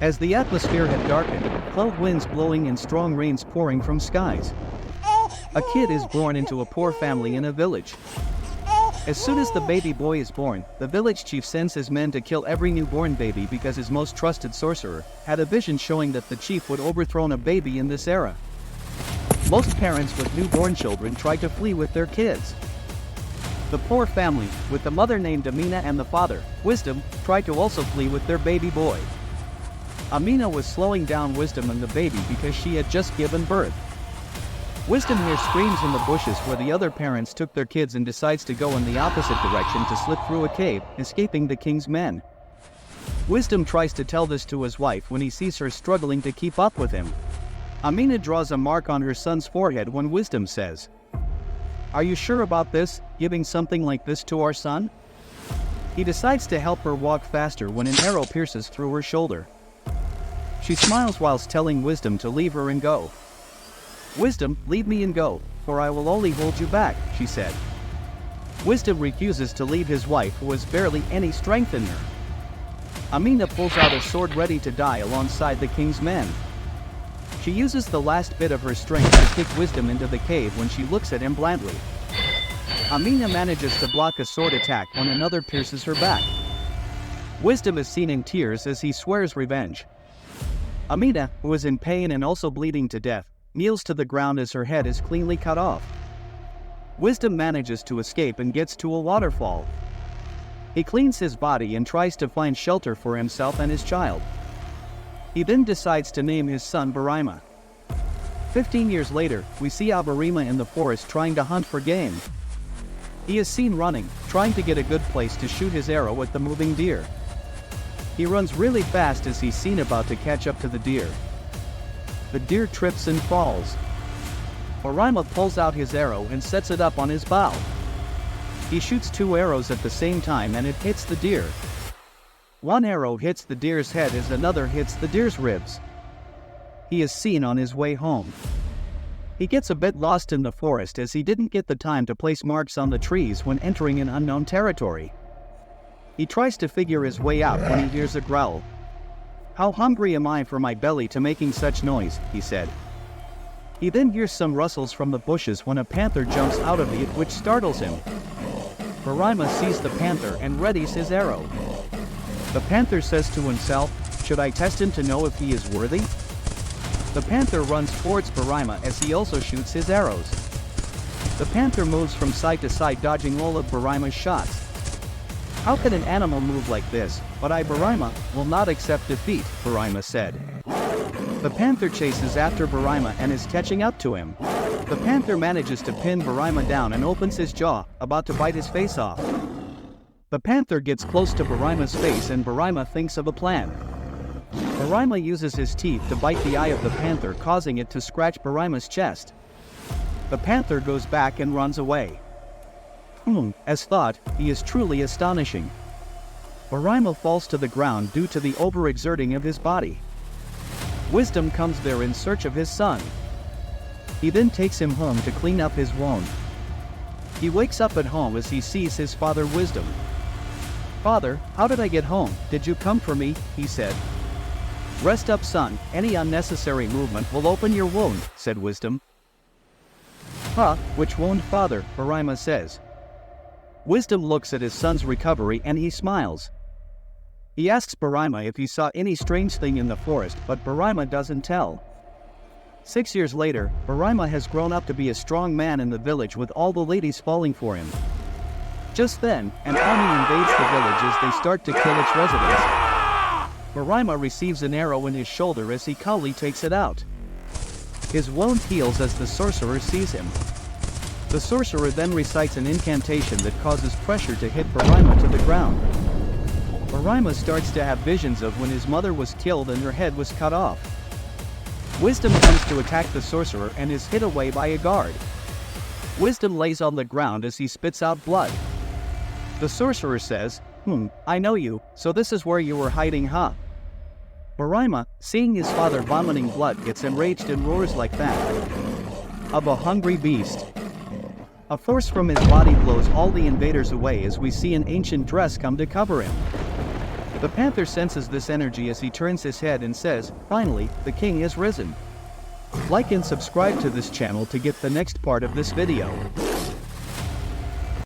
As the atmosphere had darkened, cold winds blowing and strong rains pouring from skies. A kid is born into a poor family in a village. As soon as the baby boy is born, the village chief sends his men to kill every newborn baby because his most trusted sorcerer had a vision showing that the chief would overthrow a baby in this era. Most parents with newborn children try to flee with their kids. The poor family, with the mother named Amina and the father, Wisdom, tried to also flee with their baby boy. Amina was slowing down Wisdom and the baby because she had just given birth. Wisdom hears screams in the bushes where the other parents took their kids and decides to go in the opposite direction to slip through a cave, escaping the king's men. Wisdom tries to tell this to his wife when he sees her struggling to keep up with him. Amina draws a mark on her son's forehead when Wisdom says, "Are you sure about this, giving something like this to our son?" He decides to help her walk faster when an arrow pierces through her shoulder. She smiles whilst telling Wisdom to leave her and go. "Wisdom, leave me and go, for I will only hold you back," she said. Wisdom refuses to leave his wife who has barely any strength in her. Amina pulls out a sword ready to die alongside the king's men. She uses the last bit of her strength to kick Wisdom into the cave when she looks at him blandly. Amina manages to block a sword attack when another pierces her back. Wisdom is seen in tears as he swears revenge. Amina, who is in pain and also bleeding to death, kneels to the ground as her head is cleanly cut off. Wisdom manages to escape and gets to a waterfall. He cleans his body and tries to find shelter for himself and his child. He then decides to name his son Barima. 15 years later, we see Barima in the forest trying to hunt for game. He is seen running, trying to get a good place to shoot his arrow at the moving deer. He runs really fast as he's seen about to catch up to the deer. The deer trips and falls. Barima pulls out his arrow and sets it up on his bow. He shoots 2 arrows at the same time and it hits the deer. One arrow hits the deer's head as another hits the deer's ribs. He is seen on his way home. He gets a bit lost in the forest as he didn't get the time to place marks on the trees when entering an unknown territory. He tries to figure his way out when he hears a growl. "How hungry am I for my belly to making such noise," he said. He then hears some rustles from the bushes when a panther jumps out of it, which startles him. Barima sees the panther and readies his arrow. The panther says to himself, "Should I test him to know if he is worthy?" The panther runs towards Barima as he also shoots his arrows. The panther moves from side to side, dodging all of Barima's shots. "How can an animal move like this? But I, Barima, will not accept defeat," Barima said. The panther chases after Barima and is catching up to him. The panther manages to pin Barima down and opens his jaw, about to bite his face off. The panther gets close to Barima's face and Barima thinks of a plan. Barima uses his teeth to bite the eye of the panther, causing it to scratch Barima's chest. The panther goes back and runs away. As thought, he is truly astonishing. Barima falls to the ground due to the overexerting of his body. Wisdom comes there in search of his son. He then takes him home to clean up his wound. He wakes up at home as he sees his father Wisdom. "Father, how did I get home? Did you come for me?" he said. "Rest up, son, any unnecessary movement will open your wound," said Wisdom. "Huh, which wound, father?" Barima says. Wisdom looks at his son's recovery and he smiles. He asks Barima if he saw any strange thing in the forest, but Barima doesn't tell. 6 years later, Barima has grown up to be a strong man in the village with all the ladies falling for him. Just then, an army invades the village as they start to kill its residents. Barima receives an arrow in his shoulder as he calmly takes it out. His wound heals as the sorcerer sees him. The sorcerer then recites an incantation that causes pressure to hit Barima to the ground. Barima starts to have visions of when his mother was killed and her head was cut off. Wisdom comes to attack the sorcerer and is hit away by a guard. Wisdom lays on the ground as he spits out blood. The sorcerer says, "I know you, so this is where you were hiding, huh?" Barima, seeing his father vomiting blood, gets enraged and roars like that of a hungry beast. A force from his body blows all the invaders away as we see an ancient dress come to cover him. The panther senses this energy as he turns his head and says, "Finally, the king is risen." Like and subscribe to this channel to get the next part of this video.